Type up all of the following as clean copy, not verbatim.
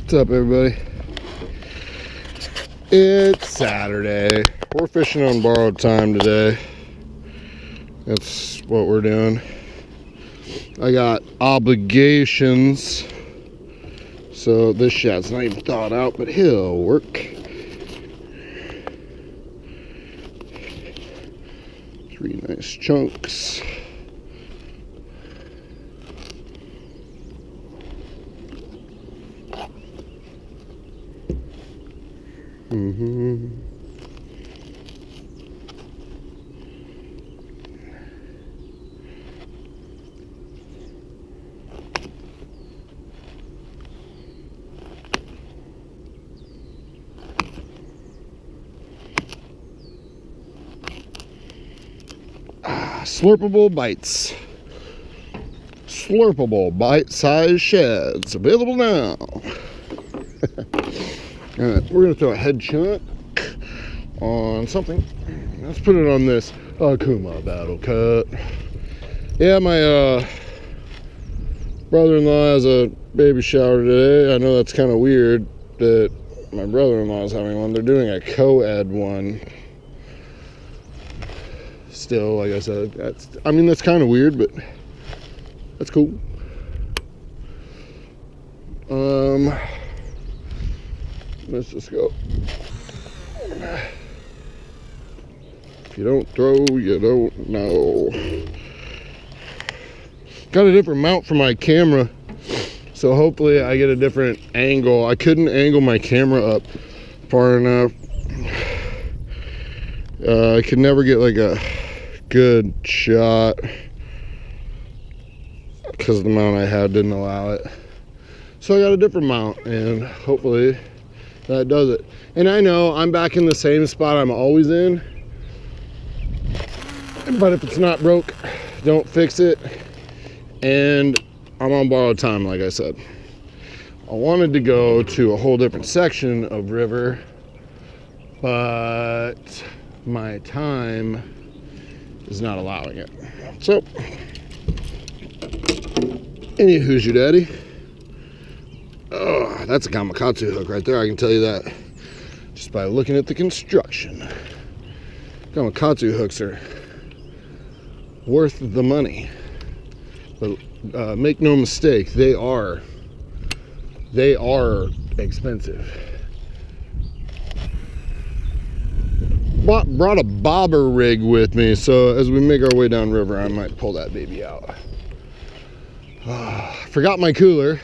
What's up, everybody? It's Saturday. We're fishing on borrowed time today. That's what we're doing. I got obligations, so this shad's not even thawed out, but he'll work. 3 nice chunks. Slurpable bites. Slurpable bite-sized shads available now. Alright, we're gonna throw a head chunk on something. Let's put it on this Akuma Battle Cut. Yeah, my brother-in-law has a baby shower today. I know that's kind of weird that my brother-in-law is having one. They're doing a co-ed one. Still, like I said, that's kind of weird, but that's cool. Let's just go. If you don't throw, you don't know. Got a different mount for my camera, so hopefully I get a different angle. I couldn't angle my camera up far enough. I could never get like a good shot because the mount I had didn't allow it. So I got a different mount, and hopefully that does it. And I know I'm back in the same spot I'm always in, but if it's not broke, don't fix it. And I'm on borrowed time, like I said. I wanted to go to a whole different section of river, but my time is not allowing it. So, anywho's your daddy. Oh, that's a kamikaze hook right there, I can tell you that. Just by looking at the construction. Kamikaze hooks are worth the money. But make no mistake, they are expensive. Brought a bobber rig with me, so as we make our way down river, I might pull that baby out. Forgot my cooler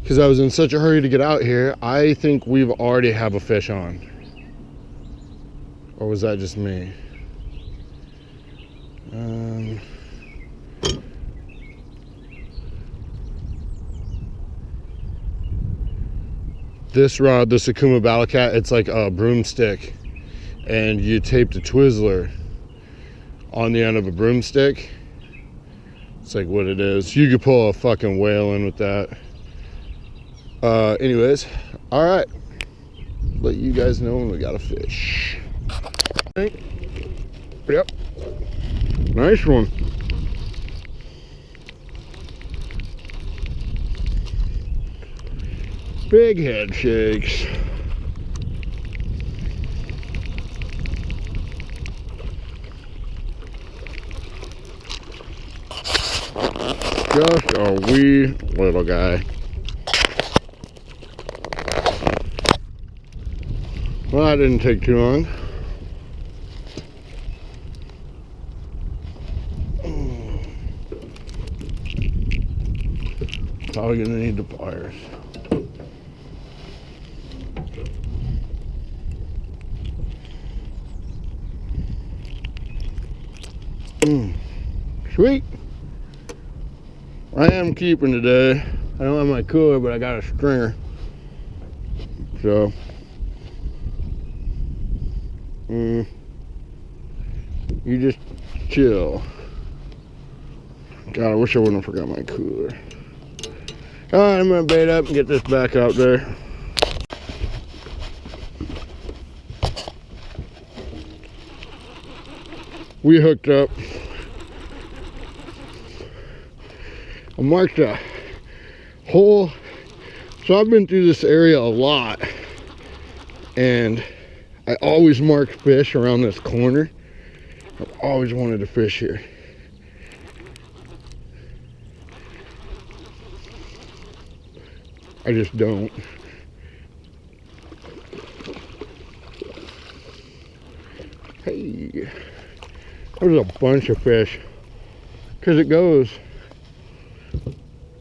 because I was in such a hurry to get out here. I think we've already have a fish on, or was that just me? This rod, the Akuma Battle Cat, it's like a broomstick, and you tape the Twizzler on the end of a broomstick. It's like what it is. You could pull a fucking whale in with that. Anyways, all right. Let you guys know when we got a fish. Yep. Nice one. Big head shakes. Just a wee little guy. Well, that didn't take too long. Probably gonna need the pliers. Sweet. I am keeping today. I don't have my cooler, but I got a stringer. So, you just chill. God, I wish I wouldn't have forgot my cooler. All right, I'm gonna bait up and get this back out there. We hooked up. I marked a hole So I've been through this area a lot, and I always mark fish around this corner. I've always wanted to fish here. I just don't. Hey, there's a bunch of fish, because it goes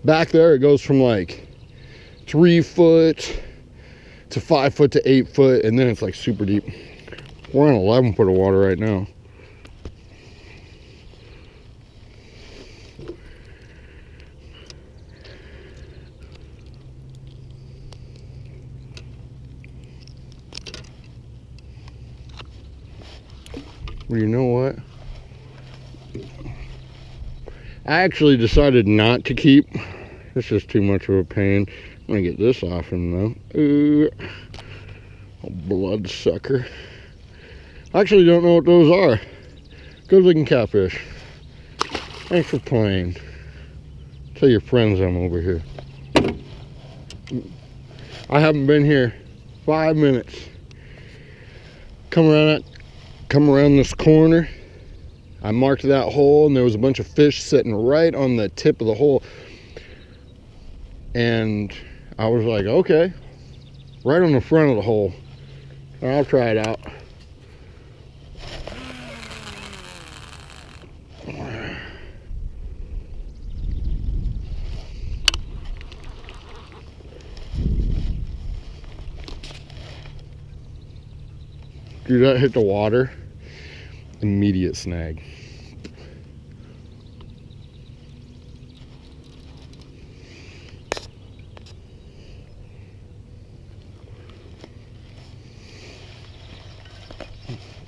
back there. It goes from like 3 foot to 5 foot to 8 foot, and then it's like super deep. We're on 11 foot of water right now. Well, you know what? I actually decided not to keep. It's just too much of a pain. I'm gonna get this off him though. Ooh, a blood sucker. I actually don't know what those are. Good looking catfish. Thanks for playing. Tell your friends I'm over here. I haven't been here 5 minutes. Come around this corner. I marked that hole, and there was a bunch of fish sitting right on the tip of the hole. And I was like, okay, right on the front of the hole. I'll try it out. Dude, that hit the water. Immediate snag.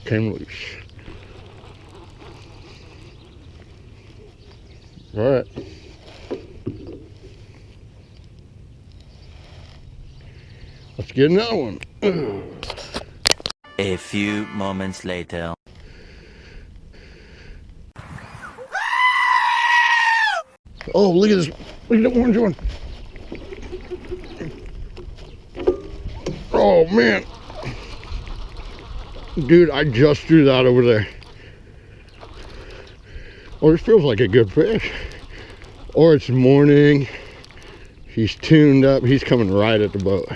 Came loose. All right. Let's get another one. A few moments later. Oh, look at this. Look at the orange one. Oh, man. Dude, I just threw that over there. Oh, this feels like a good fish. Or it's morning. He's tuned up. He's coming right at the boat.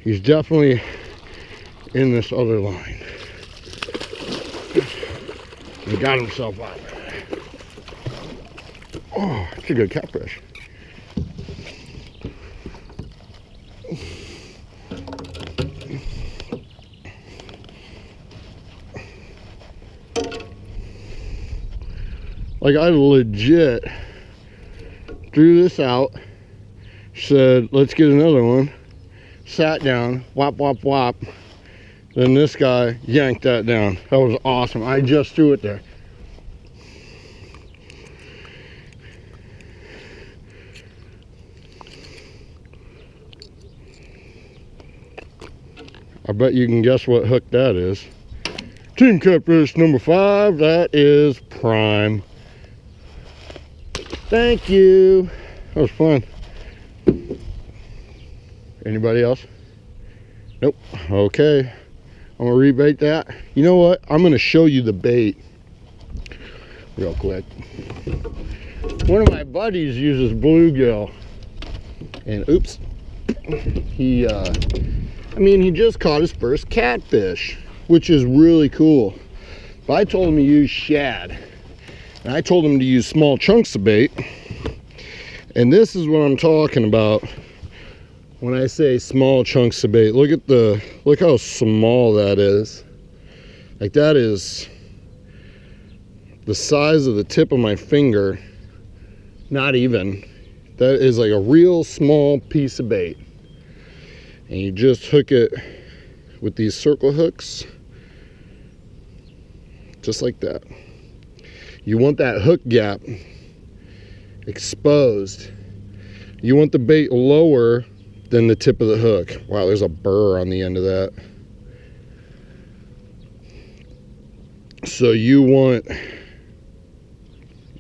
He's definitely in this other line. He got himself out. Oh, it's a good catfish. Like, I legit threw this out, said, let's get another one. Sat down, whop, whop, whop. Then this guy yanked that down. That was awesome. I just threw it there. I bet you can guess what hook that is. Team Catfish number 5, that is prime. Thank you. That was fun. Anybody else? Nope. Okay. I'm gonna rebait that. You know what? I'm gonna show you the bait real quick. One of my buddies uses bluegill, and oops, he just caught his first catfish, which is really cool. But I told him to use shad, and I told him to use small chunks of bait. And this is what I'm talking about when I say small chunks of bait. Look how small that is. Like, that is the size of the tip of my finger. Not even. That is like a real small piece of bait. And you just hook it with these circle hooks. Just like that. You want that hook gap exposed. You want the bait lower than the tip of the hook. Wow, there's a burr on the end of that. So you want,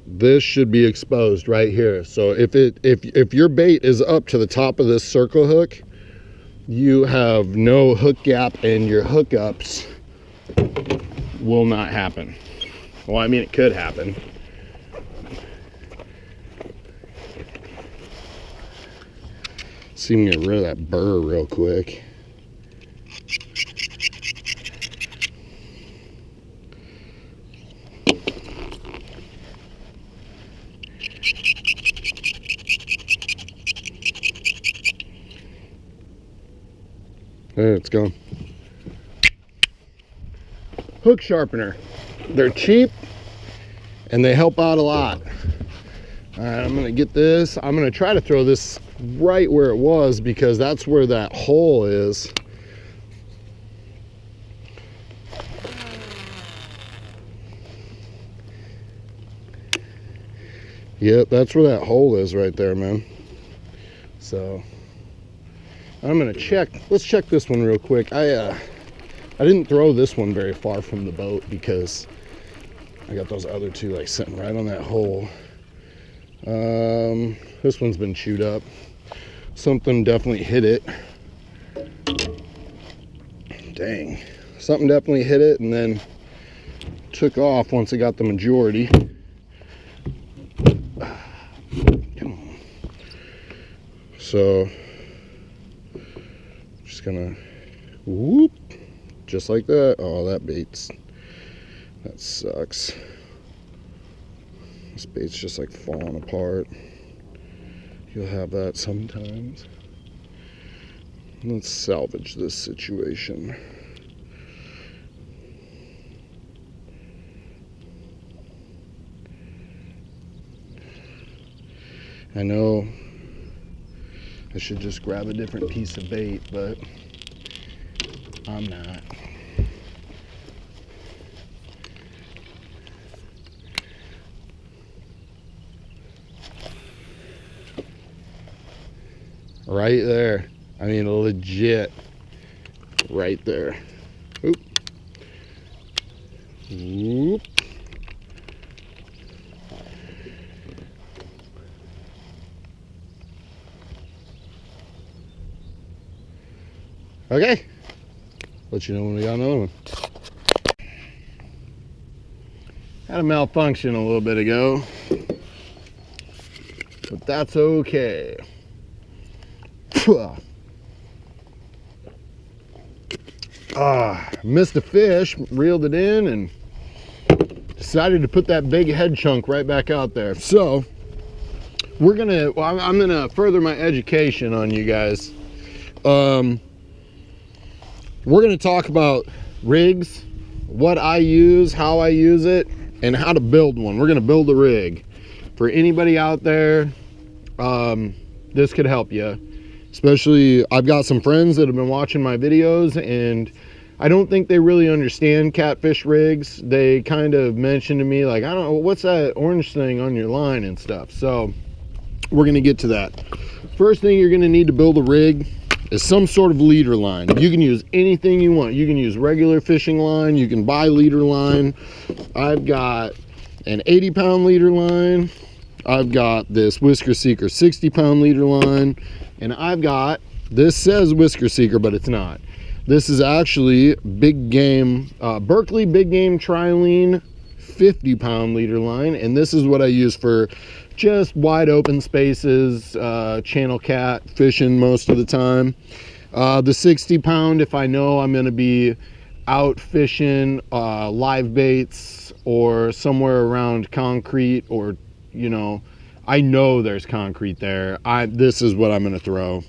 this should be exposed right here. So if your bait is up to the top of this circle hook, you have no hook gap and your hookups will not happen. Well, I mean, it could happen. See me get rid of that burr real quick. There, it's gone. Hook sharpener. They're cheap and they help out a lot. All right, I'm gonna get this. I'm gonna try to throw this right where it was because that's where that hole is. Yep, that's where that hole is right there, man. So I'm gonna check. Let's check this one real quick. I didn't throw this one very far from the boat because I got those other two like sitting right on that hole. This one's been chewed up. Something definitely hit it. Dang. Something definitely hit it and then took off once it got the majority. Come on. So just gonna whoop, just like that. Oh, that sucks. This bait's just like falling apart. You'll have that sometimes. Let's salvage this situation. I know I should just grab a different piece of bait, but I'm not. Right there. I mean, legit right there. Oop. Oop. Okay. Let you know when we got another one. Had a malfunction a little bit ago, but that's okay. Missed a fish, reeled it in, and decided to put that big head chunk right back out there. So we're gonna, well, I'm gonna further my education on you guys. We're gonna talk about rigs, what I use, how I use it, and how to build one. We're gonna build a rig. For anybody out there, this could help you. Especially, I've got some friends that have been watching my videos and I don't think they really understand catfish rigs. They kind of mentioned to me like, I don't know, what's that orange thing on your line and stuff. So we're gonna get to that. First thing you're gonna need to build a rig is some sort of leader line. You can use anything you want. You can use regular fishing line, you can buy leader line. I've got an 80-pound leader line. I've got this Whisker Seeker 60-pound leader line. And I've got, this says Whisker Seeker, but it's not. This is actually Big Game, Berkley Big Game Trilene 50-pound leader line. And this is what I use for just wide open spaces, channel cat fishing most of the time. The 60-pound, if I know I'm gonna be out fishing live baits or somewhere around concrete, or, you know, I know there's concrete there, this is what I'm gonna throw.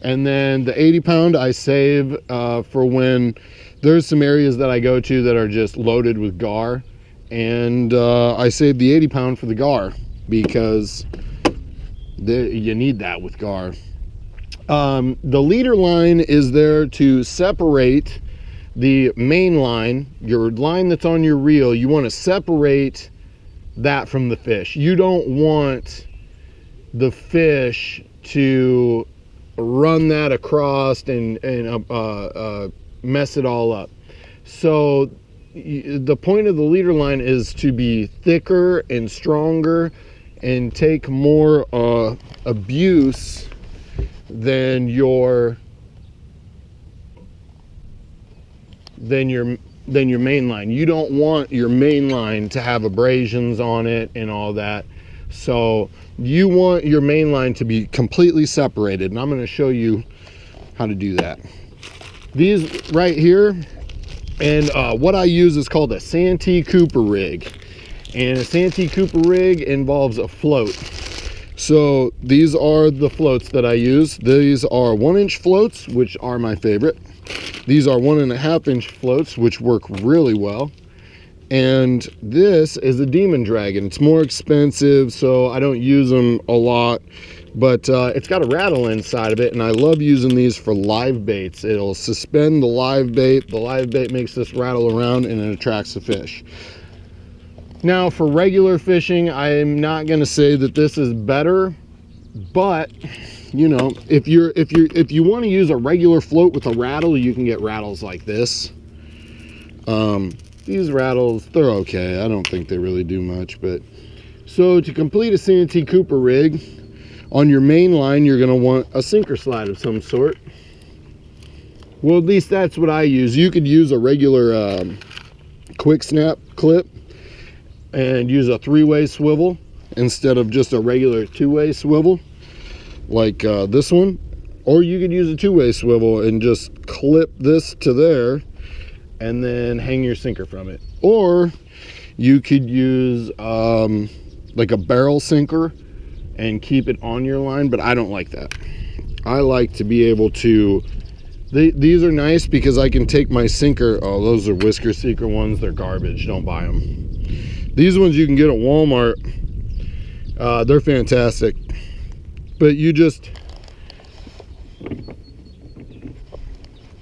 And then the 80-pound I save for when there's some areas that I go to that are just loaded with gar, and I save the 80-pound for the gar because you need that with gar. The leader line is there to separate the main line, your line that's on your reel. You want to separate that from the fish. You don't want the fish to run that across and mess it all up. So the point of the leader line is to be thicker and stronger and take more abuse than your main line. You don't want your main line to have abrasions on it and all that. So you want your main line to be completely separated, and I'm going to show you how to do that. These right here, and what I use is called a Santee Cooper rig, and a Santee Cooper rig involves a float. So these are the floats that I use. These are 1-inch floats, which are my favorite. These are 1.5-inch floats, which work really well. And this is a Demon Dragon. It's more expensive, so I don't use them a lot, but it's got a rattle inside of it, and I love using these for live baits. It'll suspend the live bait. The live bait makes this rattle around, and it attracts the fish. Now, for regular fishing, I'm not going to say that this is better, but you know, if you want to use a regular float with a rattle, you can get rattles like this. These rattles, they're okay. I don't think they really do much, but so to complete a Santee Cooper rig, on your main line, you're going to want a sinker slide of some sort. Well, at least that's what I use. You could use a regular quick snap clip and use a 3-way swivel instead of just a regular 2-way swivel like this one, or you could use a 2-way swivel and just clip this to there and then hang your sinker from it. Or you could use like a barrel sinker and keep it on your line, but I don't like that. I like to be able to, these are nice because I can take my sinker, oh, those are Whisker Seeker ones, they're garbage, don't buy them. These ones you can get at Walmart, they're fantastic. But you just,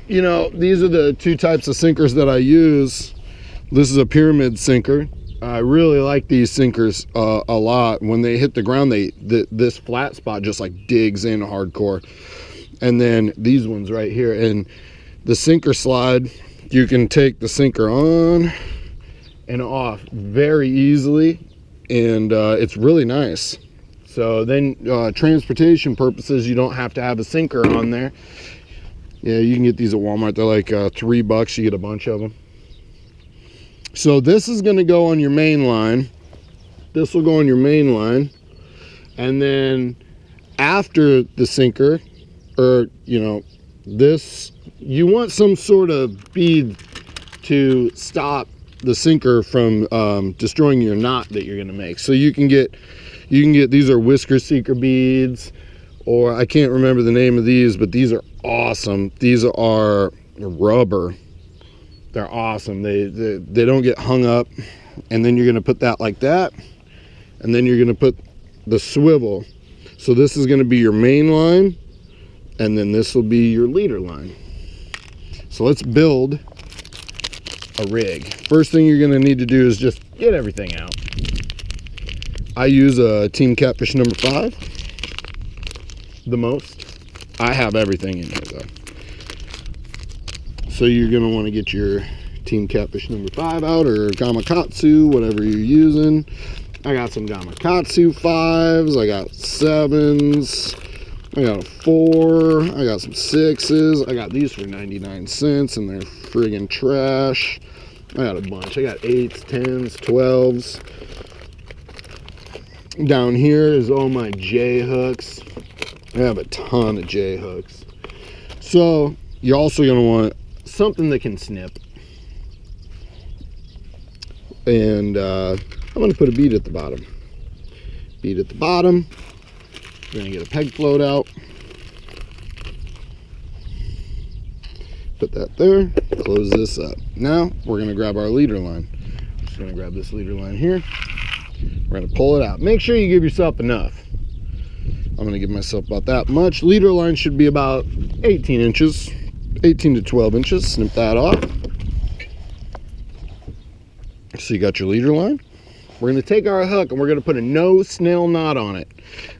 you know, these are the 2 types of sinkers that I use. This is a pyramid sinker. I really like these sinkers a lot. When they hit the ground, this flat spot just like digs in hardcore. And then these ones right here, and the sinker slide, you can take the sinker on and off very easily, and it's really nice. So then transportation purposes, you don't have to have a sinker on there. Yeah, you can get these at Walmart. They're like $3. You get a bunch of them. So this is going to go on your main line. This will go on your main line. And then after the sinker, or, you know, this, you want some sort of bead to stop the sinker from destroying your knot that you're going to make. So you can get these are Whisker Seeker beads, or I can't remember the name of these, but these are awesome. These are rubber. They're awesome. They don't get hung up. And then you're going to put that like that, and then you're going to put the swivel. So this is going to be your main line, and then this will be your leader line. So let's build a rig. First thing you're going to need to do is just get everything out. I use a Team Catfish number 5 the most. I have everything in here though. So you're going to want to get your Team Catfish number 5 out, or Gamakatsu, whatever you're using. I got some Gamakatsu 5s, I got 7s, I got a 4, I got some 6s, I got these for 99 cents and they're friggin' trash. I got a bunch. I got 8s, 10s, 12s. Down here is all my J hooks. I have a ton of J hooks. So you're also going to want something that can snip. And I'm going to put a bead at the bottom. Bead at the bottom. We're going to get a peg float out. Put that there. Close this up. Now we're going to grab our leader line. I'm just going to grab this leader line here. We're going to pull it out. Make sure you give yourself enough. I'm going to give myself about that much. Leader line should be about 18 inches. 18 to 12 inches. Snip that off. So you got your leader line. We're going to take our hook and we're going to put a no snail knot on it.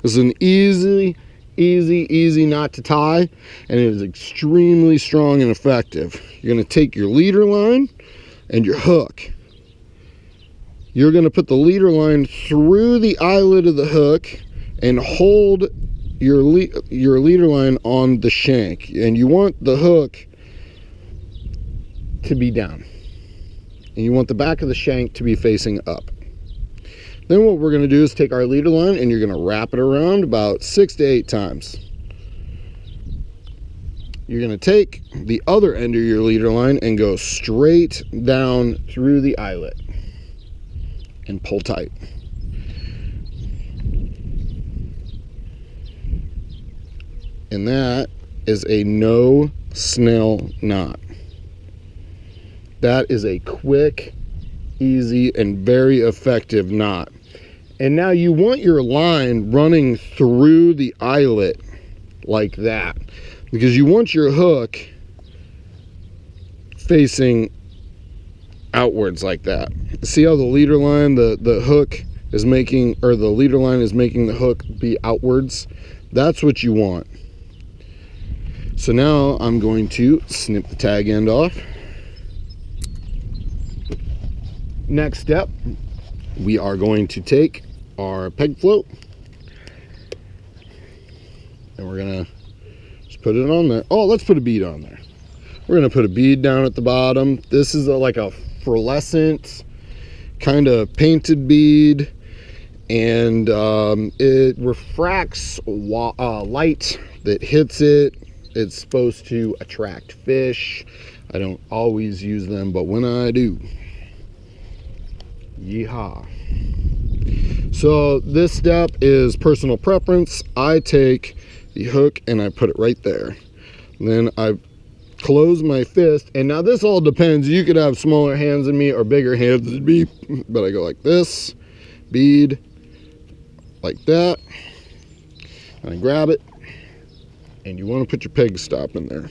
This is an easy knot to tie, and it is extremely strong and effective. You're going to take your leader line and your hook. You're going to put the leader line through the eyelet of the hook and hold your leader line on the shank. And you want the hook to be down. And you want the back of the shank to be facing up. Then what we're going to do is take our leader line and you're going to wrap it around about 6 to 8 times. You're going to take the other end of your leader line and go straight down through the eyelet and pull tight. And that is a no snell knot. That is a quick, easy, and very effective knot. And now you want your line running through the eyelet like that, because you want your hook facing outwards like that. See how the leader line, the hook is making, or the leader line is making the hook be outwards? That's what you want. So now I'm going to snip the tag end off. Next step, we are going to take our peg float and we're gonna just put it on there. Oh, let's put a bead on there. We're gonna put a bead down at the bottom. This is like a fluorescent kind of painted bead, and it refracts light that hits it. It's supposed to attract fish. I don't always use them, but when I do, yeehaw. So this step is personal preference. I take the hook and I put it right there. Then I close my fist, and now this all depends. You could have smaller hands than me or bigger hands than me, but I go like this, bead, like that, and I grab it, and you want to put your peg stop in there.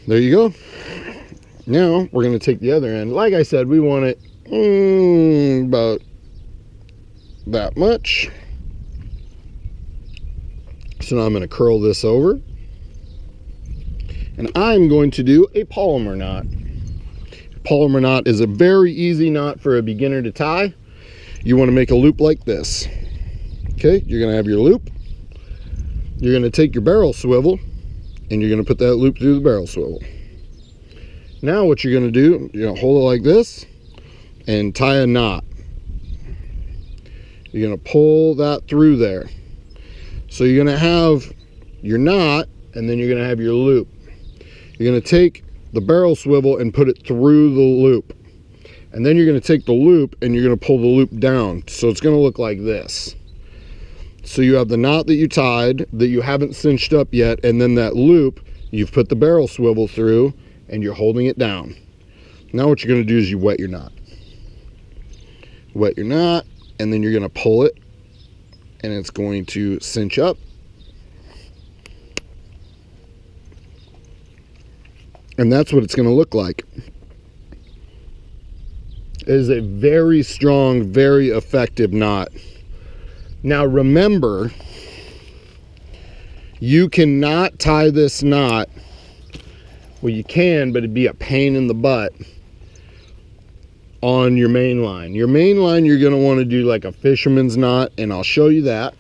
There you go. Now we're going to take the other end. Like I said, we want it about that much. So now I'm going to curl this over, and I'm going to do a polymer knot. Polymer knot is a very easy knot for a beginner to tie. You want to make a loop like this. Okay, you're going to have your loop. You're going to take your barrel swivel and you're going to put that loop through the barrel swivel. Now what you're going to do, you're going to hold it like this and tie a knot. You're going to pull that through there. So you're going to have your knot, and then you're going to have your loop. You're going to take the barrel swivel and put it through the loop. And then you're going to take the loop and you're going to pull the loop down. So it's going to look like this. So you have the knot that you tied that you haven't cinched up yet, and then that loop you've put the barrel swivel through and you're holding it down. Now what you're going to do is you wet your knot. Wet your knot, and then you're going to pull it and it's going to cinch up. And that's what it's going to look like. It is a very strong, very effective knot. Now remember, you cannot tie this knot. Well, you can, but it'd be a pain in the butt on your main line. Your main line, you're going to want to do like a fisherman's knot, and I'll show you that.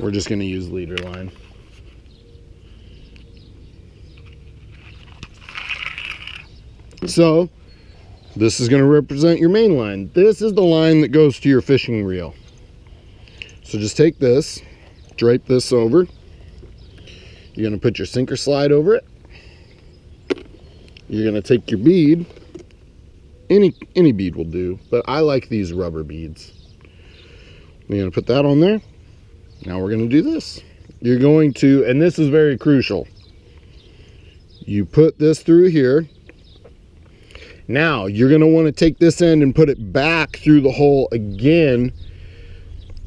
We're just going to use leader line. So this is going to represent your main line. This is the line that goes to your fishing reel. So just take this, drape this over. You're going to put your sinker slide over it. You're going to take your bead. Any bead will do, but I like these rubber beads. You're going to put that on there. Now we're going to do this. You're going to, and this is very crucial, you put this through here. Now you're going to want to take this end and put it back through the hole again,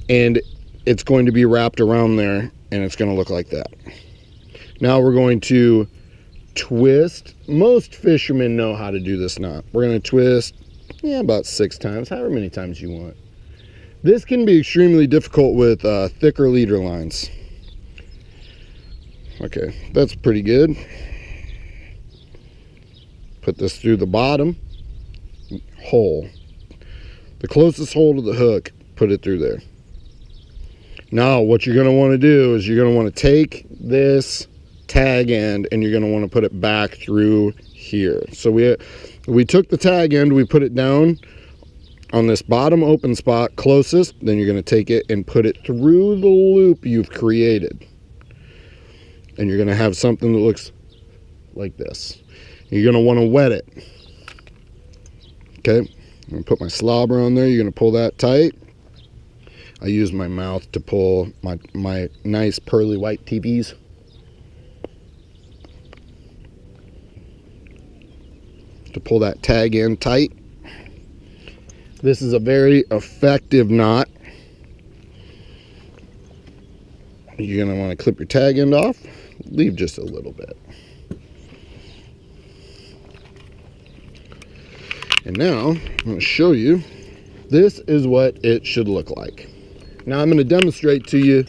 and it's going to be wrapped around there, and it's going to look like that. Now we're going to twist. Most fishermen know how to do this knot. We're going to twist, about 6 times, however many times you want. This can be extremely difficult with thicker leader lines. Okay, that's pretty good. Put this through the bottom hole. The closest hole to the hook, put it through there. Now, what you're going to want to do is you're going to want to take this tag end and you're going to want to put it back through here. So we took the tag end, we put it down on this bottom open spot closest, then you're going to take it and put it through the loop you've created. And you're going to have something that looks like this. You're going to want to wet it. Okay, I'm going to put my slobber on there. You're going to pull that tight. I use my mouth to pull my nice pearly white TVs. To pull that tag in tight. This is a very effective knot. You're going to want to clip your tag end off. Leave just a little bit. And now I'm going to show you, this is what it should look like. Now I'm going to demonstrate to you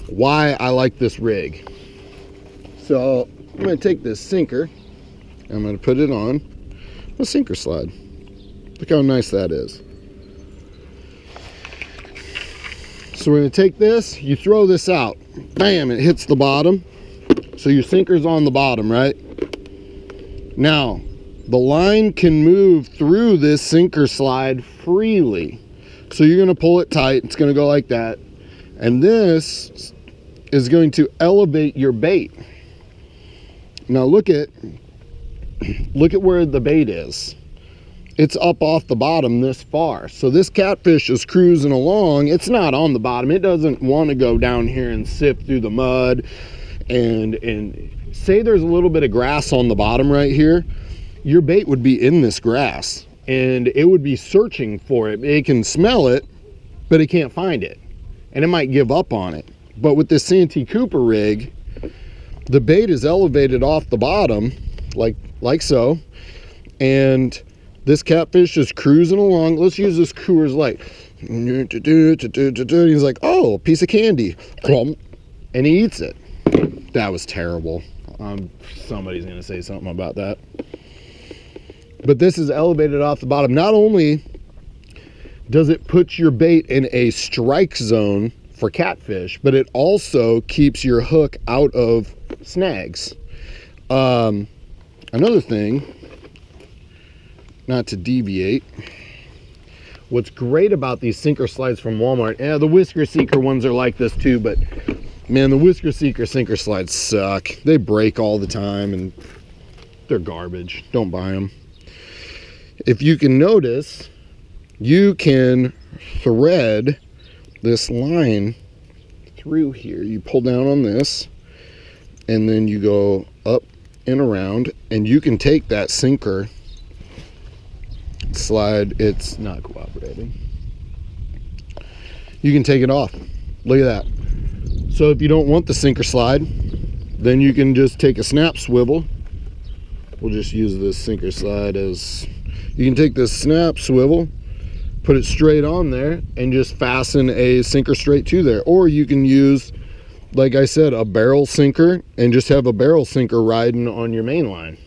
why I like this rig. So I'm going to take this sinker, I'm going to put it on a sinker slide. Look how nice that is. So we're going to take this, you throw this out, bam, it hits the bottom. So your sinker's on the bottom, right? Now, the line can move through this sinker slide freely. So you're going to pull it tight. It's going to go like that. And this is going to elevate your bait. Now look at where the bait is. It's up off the bottom this far. So this catfish is cruising along. It's not on the bottom. It doesn't want to go down here and sift through the mud. And say there's a little bit of grass on the bottom right here. Your bait would be in this grass and it would be searching for it. It can smell it, but it can't find it. And it might give up on it. But with this Santee Cooper rig, the bait is elevated off the bottom, like so. And this catfish is cruising along. Let's use this Coors Light. He's like, oh, a piece of candy. And he eats it. That was terrible. Somebody's gonna say something about that. But this is elevated off the bottom. Not only does it put your bait in a strike zone for catfish, but it also keeps your hook out of snags. Another thing, not to deviate, what's great about these sinker slides from Walmart, the Whisker Seeker ones are like this too, but man, the Whisker Seeker sinker slides suck. They break all the time and they're garbage. Don't buy them. If you can notice, you can thread this line through here. You pull down on this and then you go up and around and you can take that sinker slide. It's not cooperating. You can take it off. Look at that. So if you don't want the sinker slide, then you can just take a snap swivel. We'll just use this sinker slide as, you can take this snap swivel, put it straight on there and just fasten a sinker straight to there. Or you can use, like I said, a barrel sinker and just have a barrel sinker riding on your main line.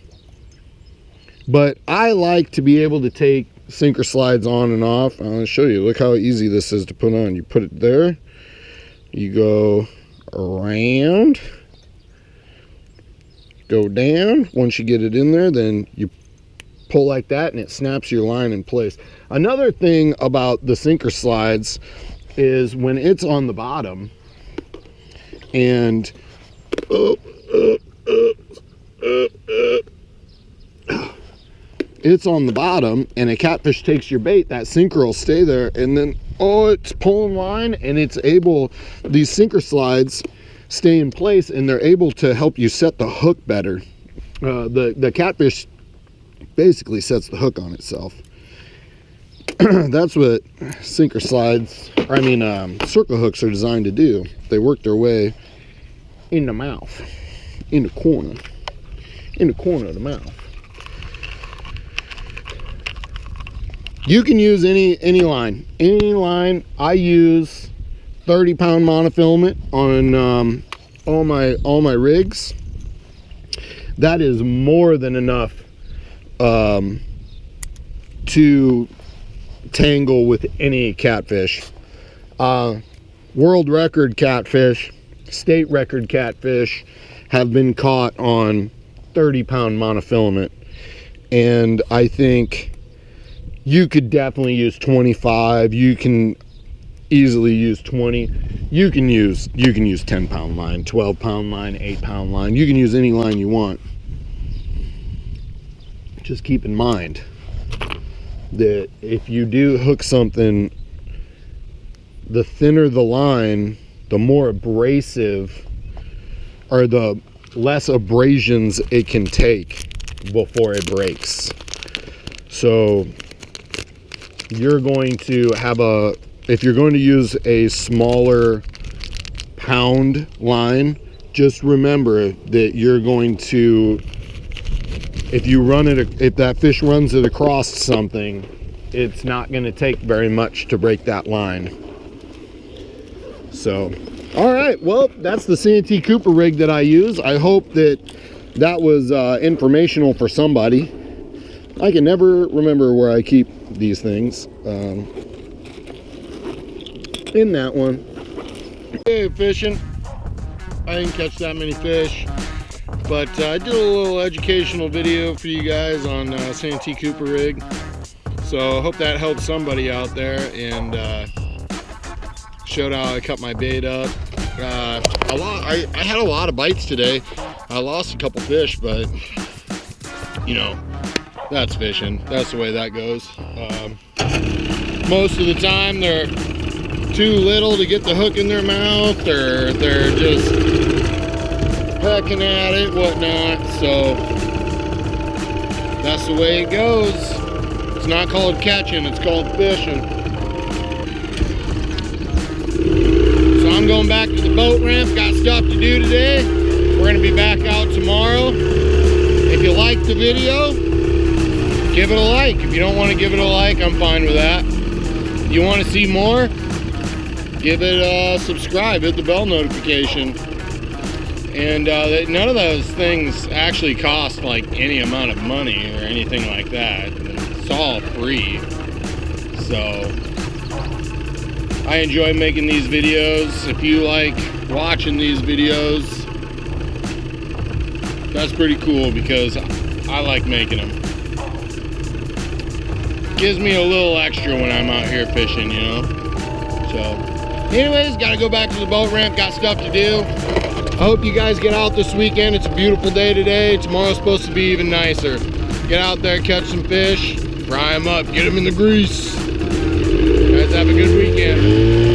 But I like to be able to take sinker slides on and off. I'll show you. Look how easy this is to put on. You put it there, you go around, go down. Once you get it in there, then you pull like that and it snaps your line in place. Another thing about the sinker slides is when it's on the bottom and it's on the bottom and a catfish takes your bait, that sinker will stay there, and then it's pulling line and it's able, these sinker slides stay in place and they're able to help you set the hook better. The catfish basically sets the hook on itself. That's what sinker slides, or I mean circle hooks are designed to do. They work their way in the mouth, in the corner of the mouth. You can use any line. I use 30-pound monofilament on all my rigs. That is more than enough to tangle with any catfish. World record catfish, state record catfish have been caught on 30-pound monofilament, and I think you could definitely use 25. You can easily use 20. You can use 10-pound line, 12-pound line, 8-pound line. You can use any line you want. Just keep in mind that if you do hook something, the thinner the line, the more abrasive, or the less abrasions it can take before it breaks. So you're going to have if you're going to use a smaller pound line, just remember that you're going to, if that fish runs it across something, it's not going to take very much to break that line. So, all right, well, that's the Santee Cooper rig that I use. I hope that was informational for somebody. I can never remember where I keep these things. In that one. Hey, fishing. I didn't catch that many fish, but I did a little educational video for you guys on Santee Cooper rig. So I hope that helped somebody out there, and showed how I cut my bait up. I had a lot of bites today. I lost a couple fish, but you know, that's fishing. That's the way that goes. Most of the time they're too little to get the hook in their mouth, or they're just pecking at it, whatnot. So that's the way it goes. It's not called catching, it's called fishing. So I'm going back to the boat ramp. Got stuff to do today. We're gonna be back out tomorrow. If you liked the video, give it a like. If you don't want to give it a like, I'm fine with that. If you want to see more, give it a subscribe, hit the bell notification. And none of those things actually cost like any amount of money or anything like that. It's all free. So I enjoy making these videos. If you like watching these videos, that's pretty cool, because I like making them. Gives me a little extra when I'm out here fishing, you know. So anyways, gotta go back to the boat ramp, got stuff to do. I hope you guys get out this weekend. It's a beautiful day today. Tomorrow's supposed to be even nicer. Get out there, catch some fish, fry them up, get them in the grease. You guys have a good weekend.